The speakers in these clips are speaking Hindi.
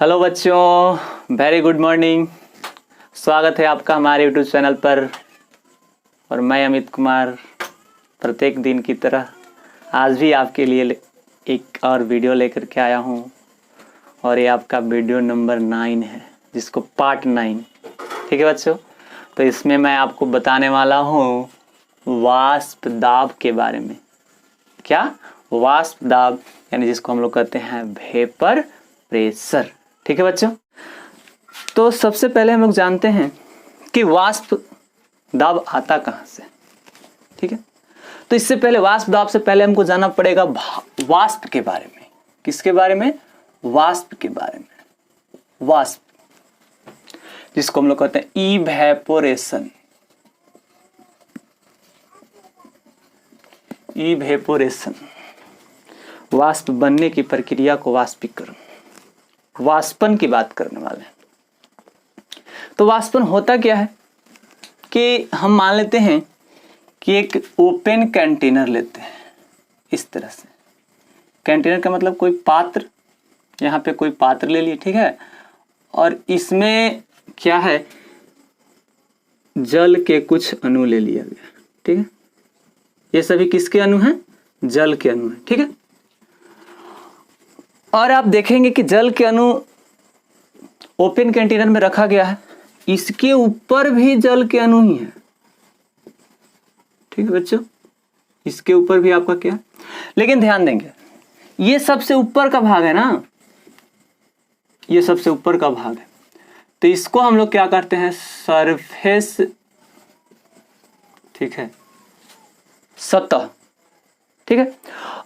हेलो बच्चों, वेरी गुड मॉर्निंग। स्वागत है आपका हमारे यूट्यूब चैनल पर। और मैं अमित कुमार प्रत्येक दिन की तरह आज भी आपके लिए एक और वीडियो लेकर के आया हूँ। और ये आपका वीडियो नंबर 9 है, जिसको पार्ट 9। ठीक है बच्चों, तो इसमें मैं आपको बताने वाला हूँ वाष्प दाब के बारे में। क्या? वाष्प दाब, यानी जिसको हम लोग कहते हैं वेपर प्रेशर। ठीक है बच्चों, तो सबसे पहले हम लोग जानते हैं कि वाष्प दाब आता कहाँ से। ठीक है, तो इससे पहले वाष्प दाब से पहले हमको जानना पड़ेगा वाष्प के बारे में। किसके बारे में? वाष्प के बारे में। वाष्प, जिसको हम लोग कहते हैं इवेपोरेशन। इवेपोरेशन, वाष्प बनने की प्रक्रिया को वाष्पीकरण, वाष्पन की बात करने वाले हैं। तो वाष्पन होता क्या है कि हम मान लेते हैं कि एक ओपन कंटेनर लेते हैं इस तरह से। कंटेनर का मतलब कोई पात्र, यहाँ पे कोई पात्र ले लिए, ठीक है। और इसमें क्या है, जल के कुछ अणु ले लिया गया। ठीक है, ये सभी किसके अणु हैं? जल के अणु हैं। ठीक है, और आप देखेंगे कि जल के अणु ओपन कंटेनर में रखा गया है, इसके ऊपर भी जल के अणु ही है। ठीक है बच्चों, इसके ऊपर भी आपका क्या है, लेकिन ध्यान देंगे ये सबसे ऊपर का भाग है ना, ये सबसे ऊपर का भाग है। तो इसको हम लोग क्या करते हैं? सरफेस। ठीक है, सतह। ठीक है,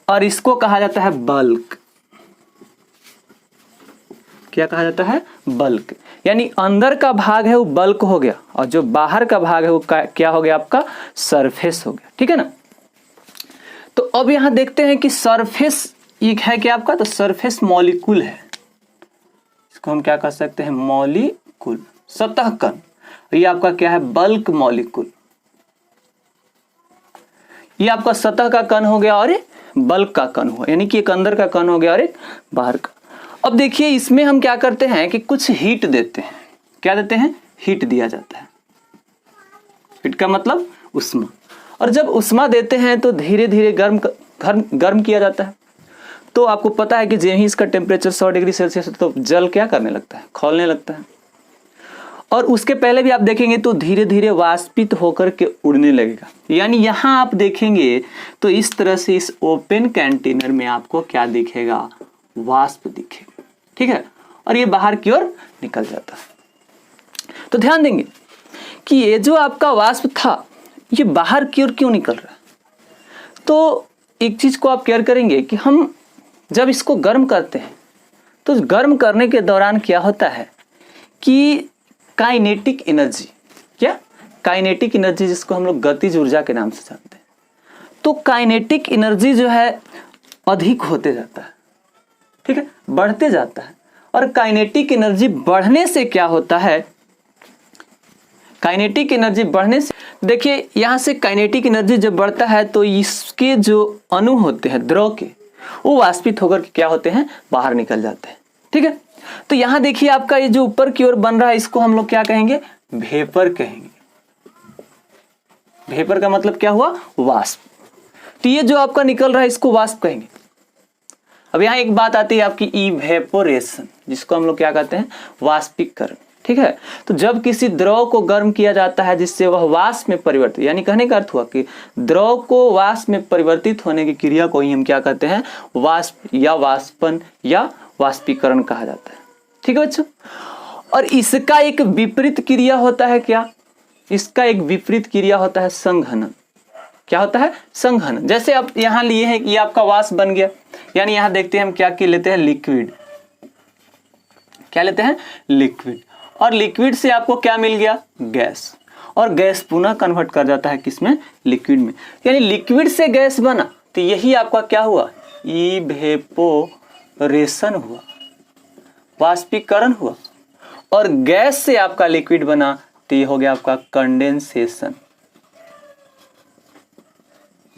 और इसको कहा जाता है बल्क। क्या कहा जाता है? बल्क। यानी अंदर का भाग है वो बल्क हो गया, और जो बाहर का भाग है वो क्या हो गया? आपका सरफेस हो गया। ठीक है ना। तो अब यहां देखते हैं कि सरफेस एक है क्या आपका? तो सरफेस मॉलिक्यूल है, इसको हम क्या कह सकते हैं? मॉलिक्यूल, सतह कण। ये आपका क्या है? Bulk molecule. ये आपका सतह का कण हो गया और एक बल्क का कण हुआ, यानी कि एक अंदर का कण हो गया और एक बाहर का। अब देखिए इसमें हम क्या करते हैं कि कुछ हीट देते हैं। क्या देते हैं? हीट दिया जाता है। हीट का मतलब उष्मा। और जब उष्मा देते हैं तो धीरे धीरे गर्म किया जाता है। तो आपको पता है कि जब ही इसका टेम्परेचर 100 डिग्री सेल्सियस तो जल क्या करने लगता है? खौलने लगता है। और उसके पहले भी आप देखेंगे तो धीरे धीरे वाष्पित होकर के उड़ने लगेगा। यानी यहां आप देखेंगे तो इस तरह से इस ओपन कंटेनर में आपको क्या दिखेगा? वाष्प दिखेगा। ठीक है, और ये बाहर की ओर निकल जाता है। तो ध्यान देंगे कि ये जो आपका वाष्प था ये बाहर की ओर क्यों निकल रहा है। तो एक चीज को आप केयर करेंगे कि हम जब इसको गर्म करते हैं तो गर्म करने के दौरान क्या होता है कि काइनेटिक एनर्जी, क्या? काइनेटिक एनर्जी, जिसको हम लोग गतिज ऊर्जा के नाम से जानते हैं। तो काइनेटिक एनर्जी जो है अधिक होते जाता है। ठीक है, बढ़ते जाता है। और काइनेटिक एनर्जी बढ़ने से क्या होता है? काइनेटिक एनर्जी बढ़ने से देखिए यहां से काइनेटिक एनर्जी जब बढ़ता है तो इसके जो अणु होते हैं द्रव के, वो वाष्पित होकर क्या होते हैं? बाहर निकल जाते हैं। ठीक है, तो यहां देखिए आपका ये जो ऊपर की ओर बन रहा है इसको हम लोग क्या कहेंगे? वेपर कहेंगे। वेपर का मतलब क्या हुआ? वाष्प। तो ये जो आपका निकल रहा है इसको वाष्प कहेंगे। अब यहाँ एक बात आती है आपकी इवेपोरेशन, जिसको हम लोग क्या कहते हैं? वाष्पीकरण। ठीक है, तो जब किसी द्रव को गर्म किया जाता है जिससे वह वाष्प में परिवर्तित, यानी कहने का अर्थ हुआ कि द्रव को वाष्प में परिवर्तित होने की क्रिया को ही हम क्या कहते हैं? वाष्प या वाष्पन या वाष्पीकरण कहा जाता है। ठीक है बच्चों, और इसका एक विपरीत क्रिया होता है। क्या? इसका एक विपरीत क्रिया होता है संघनन। क्या होता है? संघनन। जैसे आप यहां लिए हैं कि ये आपका वाष्प बन गया, यानी यहां देखते हैं हम क्या लेते हैं? लिक्विड। क्या लेते हैं? लिक्विड। और लिक्विड से आपको क्या मिल गया? गैस। और गैस पुनः कन्वर्ट कर जाता है किसमें? लिक्विड में। यानी लिक्विड से गैस बना, तो यही आपका क्या हुआ? इवेपोरेशन हुआ, वाष्पीकरण हुआ। और गैस से आपका लिक्विड बना तो ये हो गया आपका कंडेंसेशन,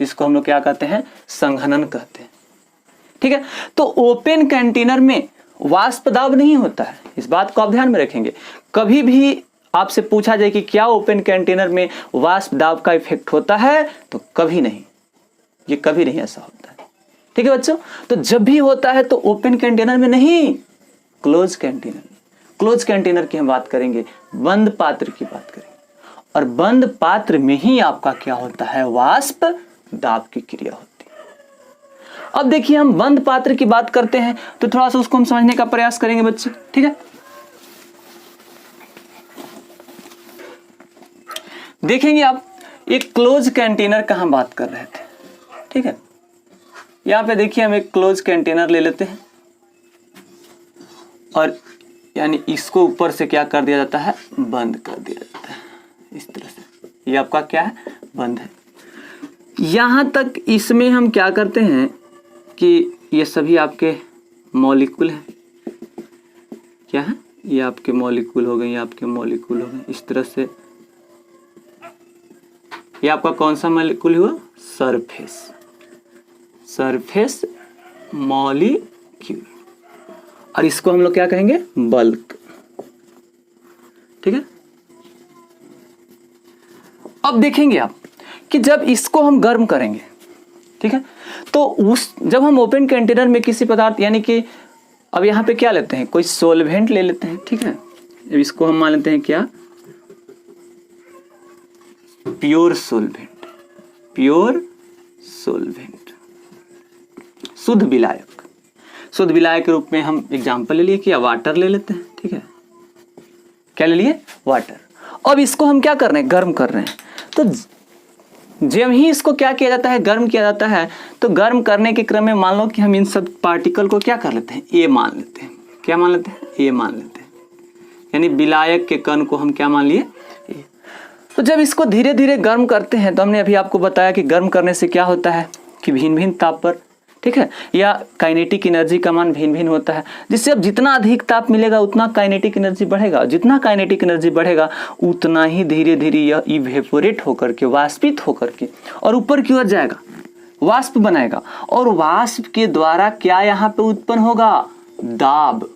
जिसको हम लोग क्या कहते हैं? संघनन कहते हैं। ठीक है, तो ओपन कंटेनर में वाष्प दाब नहीं होता है। इस बात को आप ध्यान में रखेंगे। कभी भी आपसे पूछा जाए कि क्या ओपन कंटेनर में वाष्प दाब का इफेक्ट होता है, तो कभी नहीं, ये कभी नहीं ऐसा होता है। ठीक है बच्चों, तो जब भी होता है तो ओपन कंटेनर में नहीं, क्लोज कंटेनर में। क्लोज कंटेनर की हम बात करेंगे, बंद पात्र की बात करेंगे, और बंद पात्र में ही आपका क्या होता है, वाष्प दाब की क्रिया होती है। अब देखिए हम बंद पात्र की बात करते हैं तो थोड़ा सा उसको हम समझने का प्रयास करेंगे बच्चे। ठीक है, देखेंगे आप एक क्लोज कंटेनर का हम बात कर रहे थे। ठीक है, यहां पे देखिए हम एक क्लोज कंटेनर ले लेते हैं और यानी इसको ऊपर से क्या कर दिया जाता है, बंद कर दिया जाता है इस तरह से। ये आपका क्या है, बंद है। यहां तक इसमें हम क्या करते हैं कि ये सभी आपके मॉलिक्यूल हैं। क्या है, ये आपके मॉलिक्यूल हो गए, ये आपके मॉलिक्यूल हो गए। इस तरह से ये आपका कौन सा मॉलिक्यूल हुआ, सरफेस, सरफेस मॉलिक्यूल, और इसको हम लोग क्या कहेंगे, बल्क। ठीक है, अब देखेंगे आप कि जब इसको हम गर्म करेंगे, ठीक है, तो जब हम ओपन कंटेनर में किसी पदार्थ, यानी कि अब यहां पे क्या लेते हैं, कोई सोलवेंट ले लेते हैं। ठीक है, अब इसको हम मान लेते हैं क्या, प्योर सोलवेंट, प्योर सोलवेंट, शुद्ध विलायक। शुद्ध विलायक के रूप में हम एग्जाम्पल ले लिए कि वाटर ले लेते हैं। ठीक है, क्या ले लिए, वाटर। अब इसको हम क्या कर रहे हैं, गर्म कर रहे हैं। तो जब ही इसको क्या किया जाता है, गर्म किया जाता है, तो गर्म करने के क्रम में मान लो कि हम इन सब पार्टिकल को क्या कर लेते हैं, ए मान लेते हैं। क्या मान लेते हैं, ए मान लेते हैं, यानी विलायक के कण को हम क्या मान लिए, ए। तो जब इसको धीरे धीरे गर्म करते हैं, तो हमने अभी आपको बताया कि गर्म करने से क्या होता है कि भिन्न भिन्न ताप पर, ठीक है, या काइनेटिक एनर्जी का मान भिन्न भिन्न होता है, जिससे अब जितना अधिक ताप मिलेगा उतना काइनेटिक एनर्जी बढ़ेगा। जितना काइनेटिक एनर्जी बढ़ेगा उतना ही धीरे धीरे यह इवेपोरेट होकर के, वाष्पित होकर के और ऊपर की ओर जाएगा, वाष्प बनाएगा, और वाष्प के द्वारा क्या यहाँ पे उत्पन्न होगा, दाब।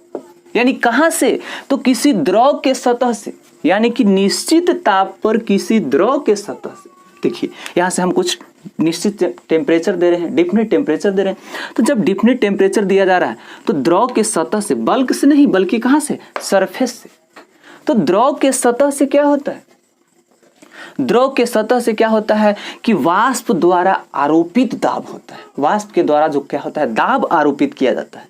यानी कहाँ से, तो किसी द्रव के सतह से, यानी कि निश्चित ताप पर किसी द्रव के सतह से। देखिए यहाँ से हम कुछ निश्चित टेम्परेचर दे रहे हैं, डिफिनिट टेम्परेचर दे रहे हैं। तो जब डिफिनिट टेम्परेचर दिया जा रहा है तो द्रव के सतह से, बल्क से नहीं बल्कि कहाँ से, सरफेस से। तो द्रव के सतह से क्या होता है, द्रव के सतह से क्या होता है कि वाष्प द्वारा आरोपित दाब होता है। वाष्प के द्वारा जो क्या होता है, दाब आरोपित किया जाता है।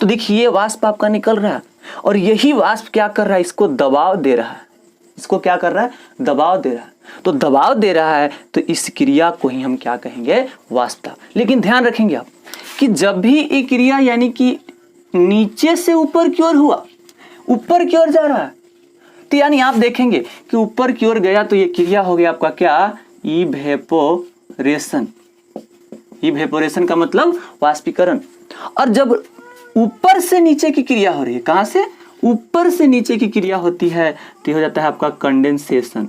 तो देखिए ये वाष्प आपका निकल रहा है और यही वाष्प क्या कर रहा है, इसको दबाव दे रहा है। इसको क्या कर रहा है, दबाव दे रहा है। तो दबाव दे रहा है तो इस क्रिया को ही हम क्या कहेंगे, वाष्प दाब। लेकिन ध्यान रखेंगे आप कि जब भी ये क्रिया यानी कि नीचे से ऊपर की ओर हुआ, ऊपर की ओर जा रहा है, तो यानी आप देखेंगे कि ऊपर की ओर गया तो ये क्रिया हो गया आपका क्या, इवेपोरेशन। इवेपोरेशन का मतलब वाष्पीकरण। और जब ऊपर से नीचे की क्रिया हो रही है, कहां से, ऊपर से नीचे की क्रिया होती है, तो हो जाता है आपका कंडेंसेशन।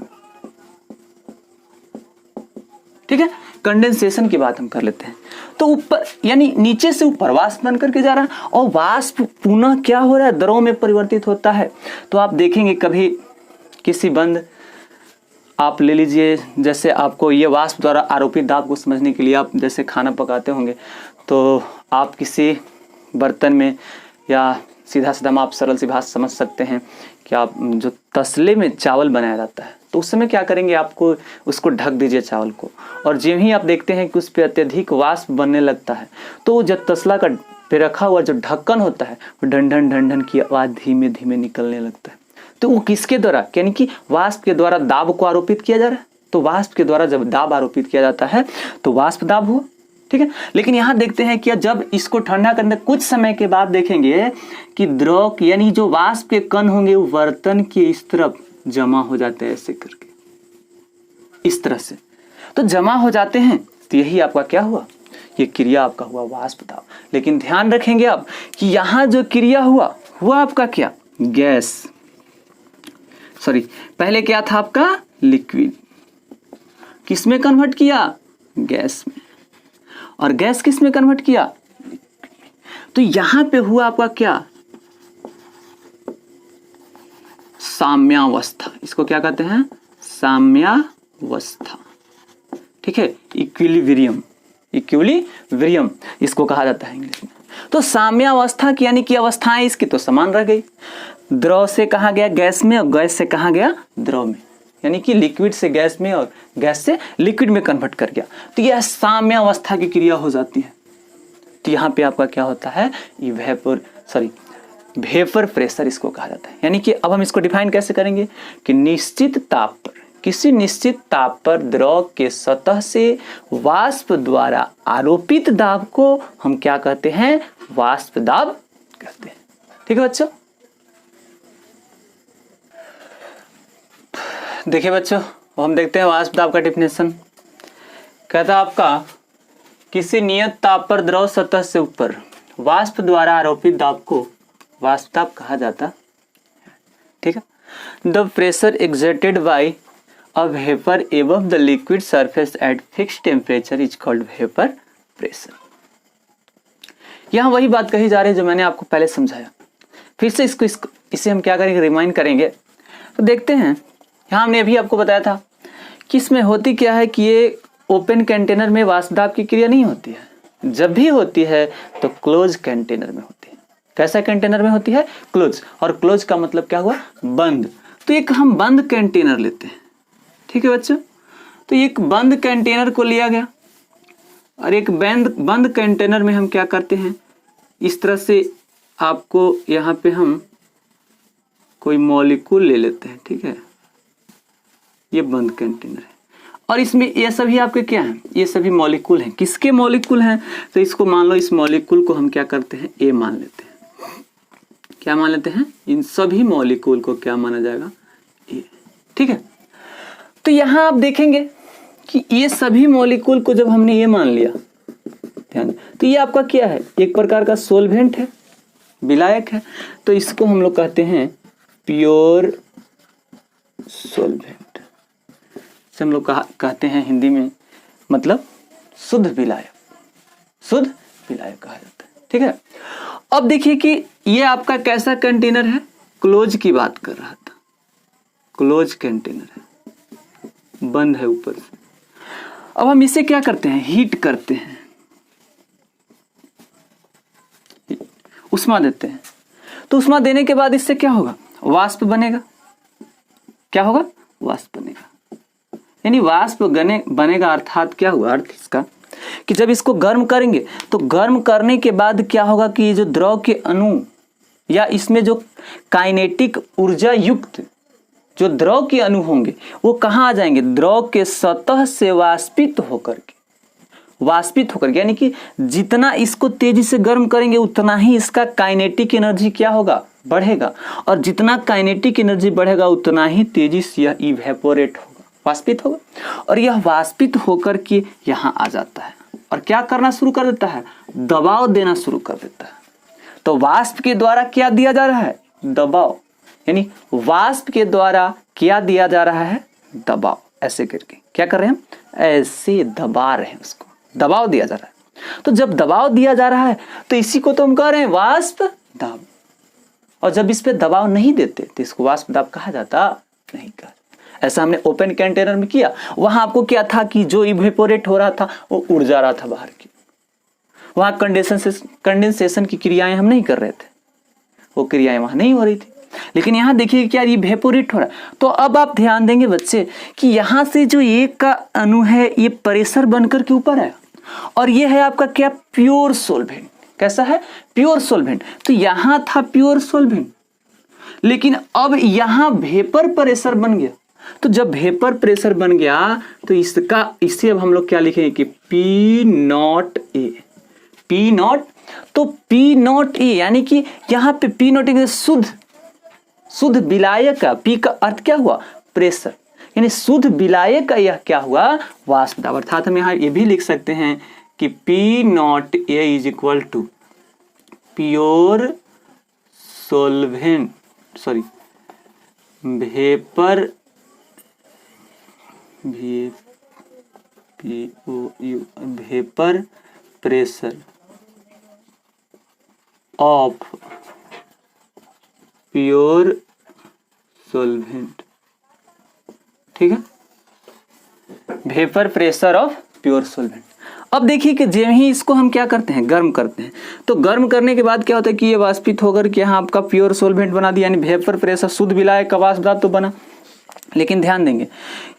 ठीक है, कंडेंसेशन की बात हम कर लेते हैं। तो ऊपर यानी नीचे से ऊपर वाष्प बन करके जा रहा है और वाष्प पुनः क्या हो रहा है, द्रव में परिवर्तित होता है। तो आप देखेंगे कभी किसी बंद, आप ले लीजिए, जैसे आपको ये वाष्प द्वारा आरोपित दाब को समझने के लिए आप जैसे खाना पकाते होंगे, तो आप किसी बर्तन में, या सीधा सीधा आप सरल सी भाषा समझ सकते हैं कि आप जो तसले में चावल बनाया जाता है, तो उस समय क्या करेंगे, आपको उसको ढक दीजिए चावल को, और जब ही आप देखते हैं कि उस पर अत्यधिक वाष्प बनने लगता है, तो जब तसला का पे रखा हुआ जो ढक्कन होता है, वो ढन ढन ढन ढन की आवाज़ धीमे धीमे निकलने लगता है। तो वो किसके द्वारा, यानी कि वाष्प के द्वारा दाब को आरोपित किया जा रहा है। तो वाष्प के द्वारा जब दाब आरोपित किया जाता है तो वाष्प दाब हुआ। ठीक है, लेकिन यहां देखते हैं कि जब इसको ठंडा करने कुछ समय के बाद देखेंगे कि द्रव यानी जो वाष्प के कण होंगे वो बर्तन के इस तरफ जमा हो जाते हैं, ऐसे करके इस तरह से। तो जमा हो जाते हैं, तो यही आपका क्या हुआ, ये क्रिया आपका हुआ वाष्प दाब। लेकिन ध्यान रखेंगे आप कि यहां जो क्रिया हुआ आपका क्या, गैस, सॉरी पहले क्या था आपका, लिक्विड, किसमें कन्वर्ट किया, गैस में, और गैस किस में कन्वर्ट किया, तो यहां पे हुआ आपका क्या, साम्यावस्था, इसको क्या कहते हैं? साम्यावस्था, ठीक है। इक्विलिब्रियम, इक्विलिब्रियम इसको कहा जाता है इंग्लिश में। तो साम्यावस्था की यानी कि अवस्थाएं इसकी तो समान रह गई। द्रव से कहा गया गैस में और गैस से कहा गया द्रव में, यानी कि लिक्विड से गैस में और गैस से लिक्विड में कन्वर्ट कर गया, तो यह साम्यावस्था की क्रिया हो जाती है। तो यहाँ पे आपका क्या होता है? वेपर प्रेशर इसको कहा जाता है। यानी कि अब हम इसको डिफाइन कैसे करेंगे कि निश्चित ताप पर, किसी निश्चित ताप पर द्रव के सतह से वाष्प द्वारा आरोपित दाब को हम क्या कहते हैं? वाष्प दाब कहते हैं। ठीक है बच्चों, देखिए बच्चों, हम देखते हैं वाष्प दाब का डेफिनेशन। कहता आपका किसी नियत ताप पर द्रव सतह से ऊपर वाष्प द्वारा आरोपित दाब को वाष्प दाब कहा जाता है। ठीक है। The pressure exerted by a vapour above the liquid surface at fixed temperature is called vapour pressure. यहाँ वही बात कही जा रही है जो मैंने आपको पहले समझाया। फिर से इसे हम क्या करेंगे? रिमाइंड करेंगे। तो देखते हैं, यहाँ हमने अभी आपको बताया था कि इसमें होती क्या है कि ये ओपन कंटेनर में वाष्प दाब की क्रिया नहीं होती है। जब भी होती है तो क्लोज कंटेनर में होती है। कैसा कंटेनर में होती है? क्लोज। और क्लोज का मतलब क्या हुआ? बंद। तो एक हम बंद कंटेनर लेते हैं, ठीक है बच्चों। तो एक बंद कंटेनर को लिया गया और एक बंद कंटेनर में हम क्या करते हैं? इस तरह से आपको यहाँ पे हम कोई मॉलिक्यूल ले लेते हैं, ठीक है। ये बंद कंटेनर है और इसमें ये सभी आपके क्या हैं? ये सभी मॉलिक्यूल हैं। किसके मॉलिक्यूल हैं? तो इसको मान लो, इस मॉलिक्यूल को हम क्या करते हैं? ए मान लेते हैं। क्या मान लेते हैं? इन सभी मॉलिक्यूल को क्या माना जाएगा? ए। ठीक है। तो यहां आप देखेंगे कि ये सभी मॉलिक्यूल को जब हमने ये मान लिया, ध्यान, तो ये आपका क्या है? एक प्रकार का सोलवेंट है, विलायक है। तो इसको हम लोग कहते हैं प्योर सोलवेंट, से हम लोग कहते हैं हिंदी में मतलब शुद्ध विलायक, शुद्ध विलायक कहा जाता है। ठीक है। अब देखिए कि ये आपका कैसा कंटेनर है? क्लोज की बात कर रहा था, क्लोज कंटेनर है, बंद है ऊपर से। अब हम इसे क्या करते हैं? हीट करते हैं, उष्मा देते हैं। तो उष्मा देने के बाद इससे क्या होगा? वाष्प बनेगा। क्या होगा? वाष्प बनेगा। यानी वाष्प बनेगा, अर्थात क्या हुआ? अर्थ इसका कि जब इसको गर्म करेंगे तो गर्म करने के बाद क्या होगा कि ये जो द्रव के अणु या इसमें जो काइनेटिक ऊर्जा युक्त जो द्रव के अणु होंगे वो कहाँ आ जाएंगे? द्रव के सतह से वाष्पित होकर के, यानी कि जितना इसको तेजी से गर्म करेंगे उतना ही इसका काइनेटिक एनर्जी क्या होगा? बढ़ेगा। और जितना काइनेटिक एनर्जी बढ़ेगा उतना ही तेजी से यह इवेपोरेट होगा, वाष्पित होगा। और यह वाष्पित होकर के यहाँ आ जाता है और क्या करना शुरू कर देता है? दबाव देना शुरू कर देता है। तो वाष्प के द्वारा क्या दिया जा रहा है? दबाव। यानी वाष्प के द्वारा क्या दिया जा रहा है? दबाव। ऐसे करके क्या कर रहे हैं हम? ऐसे दबा रहे हैं, उसको दबाव दिया जा रहा है। तो जब दबाव दिया जा रहा है तो इसी को तो हम कह रहे हैं वाष्प दाब। और जब इस पे दबाव नहीं देते तो इसको वाष्प दाब कहा जाता नहीं। कहा ऐसा हमने ओपन कंटेनर में किया। वहां आपको क्या था कि जो इवेपोरेट हो रहा था वो उड़ जा रहा था बाहर की। वहां कंडेंसेशन की क्रियाएं हम नहीं कर रहे थे, वो क्रियाएं वहां नहीं हो रही थी। लेकिन यहाँ देखिए क्या इवेपोरेट हो रहा है। तो अब आप ध्यान देंगे बच्चे कि यहाँ से जो एक का अणु है ये प्रेशर बनकर के ऊपर है और ये है आपका क्या? Pure solvent. कैसा है? Pure solvent. तो यहाँ था प्योर सोलवेंट, लेकिन अब यहाँ वेपर प्रेशर बन गया। तो जब वेपर प्रेशर बन गया तो इसे अब हम लोग क्या लिखेंगे कि P0 A। P0, तो P0 A यानी कि यहाँ पे P0 शुद्ध विलायक का, P का अर्थ क्या हुआ? प्रेशर। यानी शुद्ध विलायक का यह क्या हुआ? वाष्प दाब। अर्थात हम यहाँ ये भी लिख सकते हैं कि P0 A is equal to pure solvent, vapour vapour pressure of pure solvent, ठीक है, vapour pressure of pure solvent. अब देखिए कि जब ही इसको हम क्या करते हैं, गर्म करते हैं, तो गर्म करने के बाद क्या होता है कि ये वाष्पित होकर के यहाँ आपका प्योर सोल्वेंट बना दिया, यानी वेपर प्रेशर, शुद्ध विलायक का वाष्प पदार्थ तो बना। लेकिन ध्यान देंगे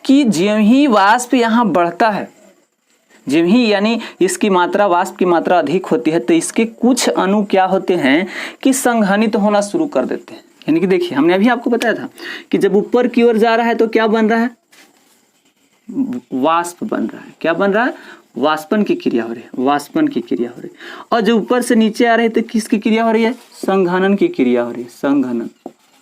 कि जब ही वाष्प यहाँ बढ़ता है, जब ही यानी इसकी मात्रा, वाष्प की मात्रा अधिक होती है, तो इसके कुछ अणु क्या होते हैं कि संघनित होना शुरू कर देते हैं। यानी कि देखिए हमने अभी आपको बताया था कि जब ऊपर की ओर जा रहा है तो क्या बन रहा है, वाष्प बन रहा है। क्या बन रहा है, वाष्पन की क्रिया हो रही है, वाष्पन की क्रिया हो रही है। और जो ऊपर से नीचे आ रही है तो किसकी क्रिया हो रही है, संघनन की क्रिया हो रही है, संघनन,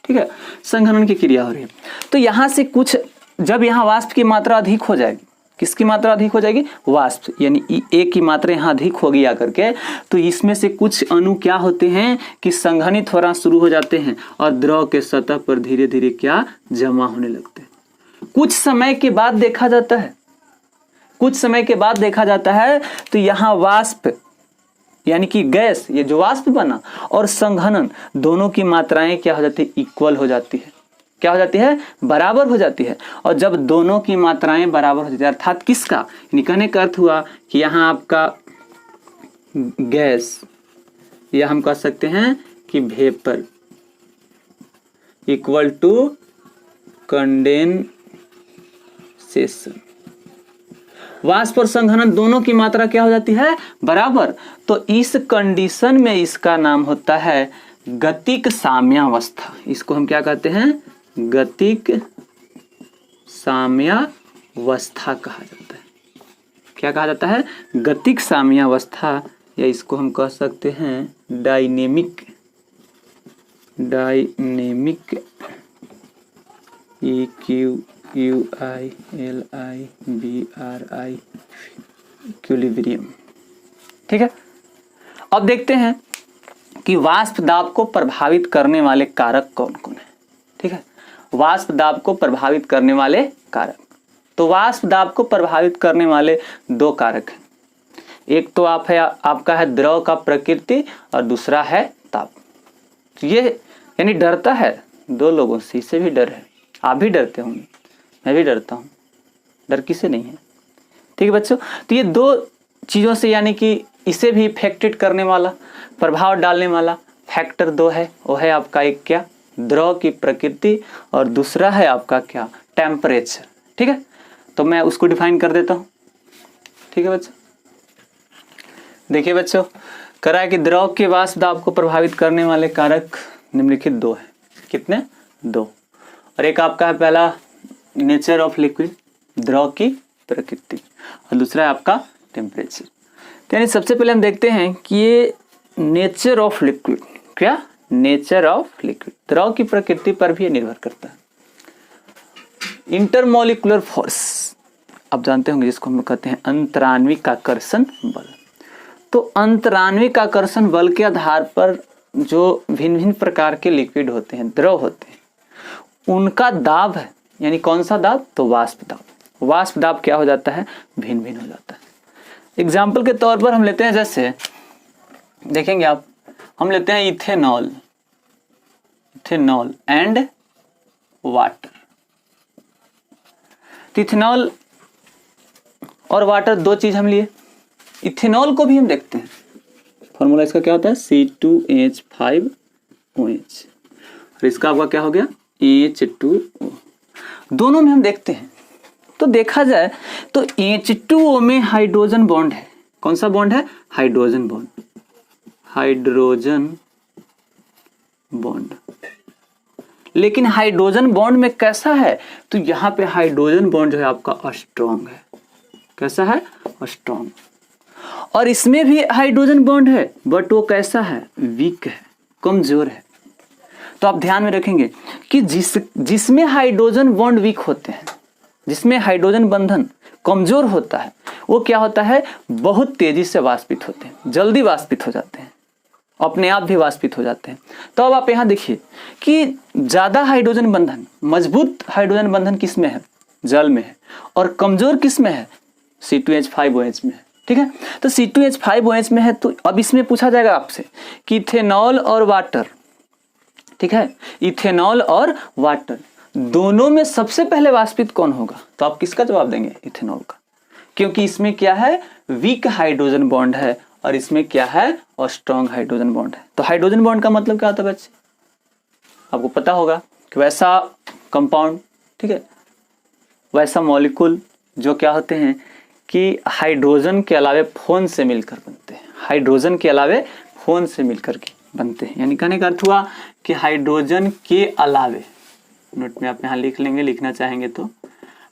ठीक है, संघनन की क्रिया हो रही है। तो यहाँ से कुछ, जब यहाँ वाष्प की मात्रा अधिक हो जाएगी, किसकी मात्रा अधिक हो जाएगी, वाष्प, यानी ए की मात्रा यहाँ अधिक होगी आकर के, तो इसमें से कुछ अणु क्या होते हैं कि संघनित होना शुरू हो जाते हैं और द्रव के सतह पर धीरे धीरे क्या जमा होने लगते हैं। कुछ समय के बाद देखा जाता है, कुछ समय के बाद देखा जाता है तो यहाँ वाष्प यानी कि गैस, ये जो वाष्प बना और संघनन दोनों की मात्राएं क्या हो जाती है, इक्वल हो जाती है। क्या हो जाती है, बराबर हो जाती है। और जब दोनों की मात्राएं बराबर हो जाती है, अर्थात किसका, यानी कहने का अर्थ हुआ कि यहाँ आपका गैस, या हम कह सकते हैं कि वेपर इक्वल टू कंडेंसेशन, वाष्प और संघनन दोनों की मात्रा क्या हो जाती है, बराबर। तो इस कंडीशन में इसका नाम होता है गतिक साम्यावस्था। इसको हम क्या कहते हैं, गतिक साम्यावस्था कहा जाता है। क्या कहा जाता है, गतिक साम्यावस्था, या इसको हम कह सकते हैं डायनेमिक इक्विलिब्रियम, ठीक है। अब देखते हैं कि वाष्प दाब को प्रभावित करने वाले कारक कौन कौन है, ठीक है, वाष्प दाब को प्रभावित करने वाले कारक। तो वाष्प दाब को प्रभावित करने वाले दो कारक हैं, एक तो आपका है द्रव का प्रकृति और दूसरा है ताप। तो ये यानी डरता है दो लोगों से, इससे भी डर है, आप भी डरते होंगे, मैं भी डरता हूँ, डर किसे नहीं है, ठीक है बच्चों। तो ये दो चीज़ों से, यानी कि इसे भी इफेक्टेड करने वाला, प्रभाव डालने वाला फैक्टर दो है, वो है आपका एक क्या, द्रव की प्रकृति, और दूसरा है आपका क्या, टेम्परेचर, ठीक है। तो मैं उसको डिफाइन कर देता हूँ, ठीक है बच्चों। देखिए बच्चों, करा है कि द्रव के वाष्प दाब को प्रभावित करने वाले कारक निम्नलिखित दो है। कितने, दो। और एक आपका है पहला नेचर ऑफ लिक्विड, द्रव की प्रकृति, और दूसरा है आपका टेम्परेचर। तो यानी सबसे पहले हम देखते हैं कि ये नेचर ऑफ लिक्विड, क्या, नेचर ऑफ लिक्विड, द्रव की प्रकृति पर भी निर्भर करता है। इंटरमोलिकुलर फोर्स आप जानते होंगे, जिसको हम कहते हैं अंतराण्विक आकर्षण बल। तो अंतराण्विक आकर्षण बल के आधार पर जो भिन्न भिन्न प्रकार के लिक्विड होते हैं, द्रव होते हैं, उनका दाब है, यानी कौन सा दाब, तो वाष्प दाब। वाष्प दाब क्या हो जाता है, भिन्न भिन्न हो जाता है। एग्जाम्पल के तौर पर हम लेते हैं, जैसे देखेंगे आप, हम लेते हैं इथेनॉल एंड वाटर। इथेनॉल और वाटर दो चीज हम लिए। इथेनॉल को भी हम देखते हैं, फॉर्मूला इसका क्या होता है, C2H5OH, और इसका आपका क्या हो गया, H2O। दोनों में हम देखते हैं, तो देखा जाए तो H2O में हाइड्रोजन बॉन्ड है। कौन सा बॉन्ड है, हाइड्रोजन बॉन्ड, हाइड्रोजन बॉन्ड। लेकिन हाइड्रोजन बॉन्ड में कैसा है, तो यहाँ पे हाइड्रोजन बॉन्ड जो है आपका स्ट्रॉन्ग है। कैसा है, स्ट्रॉन्ग। और इसमें भी हाइड्रोजन बॉन्ड है, बट वो कैसा है, वीक है, कमजोर है। तो आप ध्यान में रखेंगे कि जिसमें हाइड्रोजन बॉन्ड वीक होते हैं, जिसमें हाइड्रोजन बंधन कमजोर होता है, वो क्या होता है, बहुत तेजी से वाष्पित होते हैं, जल्दी वाष्पित हो जाते हैं, अपने आप भी वाष्पित हो जाते हैं। तो अब आप यहाँ देखिए कि ज्यादा हाइड्रोजन बंधन, मजबूत हाइड्रोजन बंधन किस में है, जल में है, और कमजोर किस में है, C2H5OH में है, ठीक है। तो C2H5OH में है, तो अब इसमें पूछा जाएगा आपसे कि इथेनॉल और वाटर, ठीक है, इथेनॉल और वाटर दोनों में सबसे पहले वाष्पित कौन होगा? तो आप किसका जवाब देंगे? इथेनॉल का, क्योंकि इसमें क्या है? वीक हाइड्रोजन बॉन्ड है और इसमें क्या है? और स्ट्रॉन्ग हाइड्रोजन बॉन्ड है। तो हाइड्रोजन बॉन्ड का मतलब क्या होता है बच्चे? आपको पता होगा कि वैसा कंपाउंड, ठीक है, वैसा मॉलिक्यूल जो क्या होते हैं कि हाइड्रोजन के अलावे फोन से मिलकर बनते हैं। हाइड्रोजन के अलावे फोन से मिलकर के बनते हैं, यानी कहने का अर्थ हुआ कि हाइड्रोजन के अलावे, नोट में आप यहाँ लिख लेंगे, लिखना चाहेंगे तो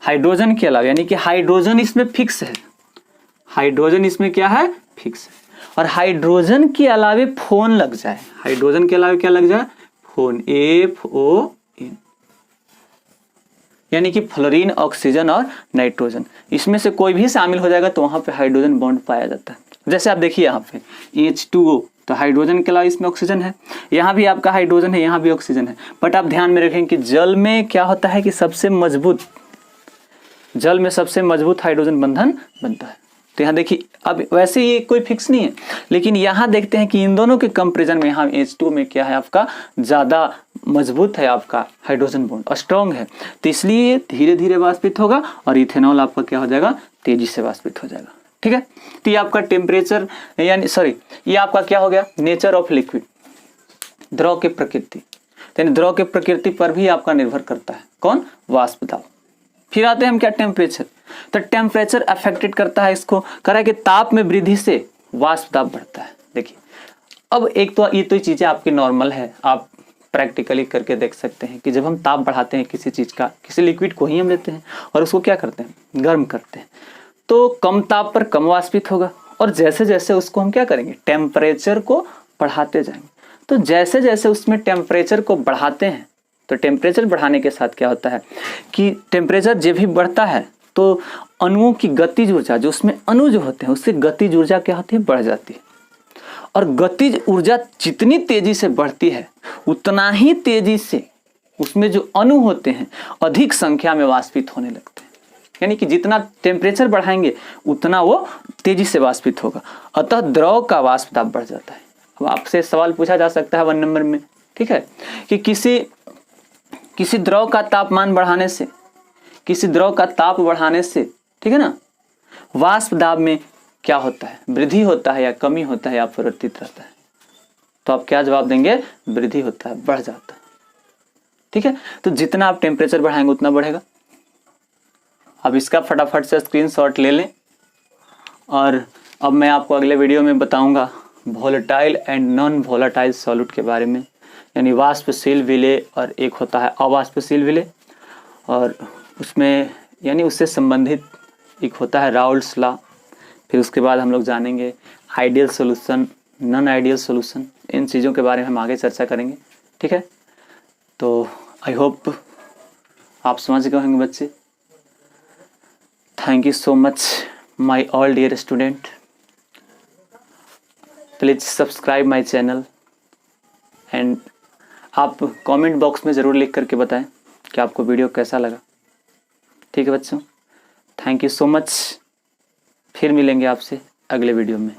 हाइड्रोजन के अलावे, यानी कि हाइड्रोजन इसमें फिक्स है, हाइड्रोजन इसमें क्या है? फिक्स है। और हाइड्रोजन के अलावे फोन लग जाए, हाइड्रोजन के अलावे क्या लग जाए? फोन, FON, यानी कि फ्लोरीन, ऑक्सीजन और नाइट्रोजन, इसमें से कोई भी शामिल हो जाएगा तो वहां पे हाइड्रोजन बॉन्ड पाया जाता है। जैसे आप देखिए यहाँ पे H2O, तो हाइड्रोजन के अलावा इसमें ऑक्सीजन है, यहाँ भी आपका हाइड्रोजन है, यहाँ भी ऑक्सीजन है। बट आप ध्यान में रखें कि जल में क्या होता है कि जल में सबसे मजबूत हाइड्रोजन बंधन बनता है। तो यहाँ देखिए, अब वैसे ये कोई फिक्स नहीं है, लेकिन यहाँ देखते हैं कि इन दोनों के कंपेरिजन में यहाँ H2 में क्या है? आपका ज्यादा मजबूत है आपका हाइड्रोजन बॉन्ड और स्ट्रॉन्ग है, तो इसलिए धीरे धीरे वाष्पित होगा और इथेनॉल आपका क्या हो जाएगा? तेजी से वाष्पित हो जाएगा। ठीक है, तो ये आपका टेम्परेचर, यानी सॉरी, ये आपका क्या हो गया? नेचर ऑफ लिक्विड, द्रव की प्रकृति। यानी द्रव की प्रकृति पर भी आपका निर्भर करता है कौन? वाष्प दाब। फिर आते हैं हम क्या? टेम्परेचर। तो टेम्परेचर अफेक्टेड करता है इसको, कह रहा है कि ताप में वृद्धि से वाष्प दाब बढ़ता है। देखिए, अब एक तो ये तो चीजें आपकी नॉर्मल है, आप प्रैक्टिकली करके देख सकते हैं कि जब हम ताप बढ़ाते हैं किसी चीज का, किसी लिक्विड को ही हम लेते हैं और उसको क्या करते हैं? गर्म करते हैं, तो कम ताप पर कम वाष्पित होगा। और जैसे जैसे उसको हम क्या करेंगे? टेम्परेचर को बढ़ाते जाएंगे। तो जैसे जैसे उसमें टेम्परेचर को बढ़ाते हैं, तो टेम्परेचर बढ़ाने के साथ क्या होता है कि टेम्परेचर जब भी बढ़ता है तो अणुओं की गतिज ऊर्जा, जो उसमें अणु जो होते हैं, उससे गतिज ऊर्जा क्या होती है? बढ़ जाती है। और गतिज ऊर्जा जितनी तेजी से बढ़ती है उतना ही तेजी से उसमें जो अणु होते हैं अधिक संख्या में वाष्पित होने लगते हैं। यानी कि जितना टेम्परेचर बढ़ाएंगे उतना वो तेजी से वाष्पित होगा, अतः द्रव का वाष्प दाब बढ़ जाता है। अब आपसे सवाल पूछा जा सकता है 1 नंबर में, ठीक है, कि किसी द्रव का तापमान बढ़ाने से, किसी द्रव का ताप बढ़ाने से, ठीक है ना, वाष्प दाब में क्या होता है? वृद्धि होता है या कमी होता है या परिवर्तित रहता है? तो आप क्या जवाब देंगे? वृद्धि होता है, बढ़ जाता है। ठीक है, तो जितना आप टेम्परेचर बढ़ाएंगे उतना बढ़ेगा। अब इसका फटाफट से स्क्रीनशॉट ले लें और अब मैं आपको अगले वीडियो में बताऊंगा volatile and non volatile solute के बारे में, यानी वाष्पशील विलेय और एक होता है अवाष्पशील विलेय, और उसमें यानी उससे संबंधित एक होता है राउल्ट्स लॉ। फिर उसके बाद हम लोग जानेंगे ideal solution, non ideal solution, इन चीज़ों के बारे में हम आगे चर्चा करेंगे। ठीक है, तो आई होप आप समझ गए होंगे बच्चे। Thank you so much my all dear student, please subscribe my channel and आप कमेंट बॉक्स में ज़रूर लिख करके बताएं कि आपको वीडियो कैसा लगा। ठीक है बच्चों, थैंक यू सो मच, फिर मिलेंगे आपसे अगले वीडियो में।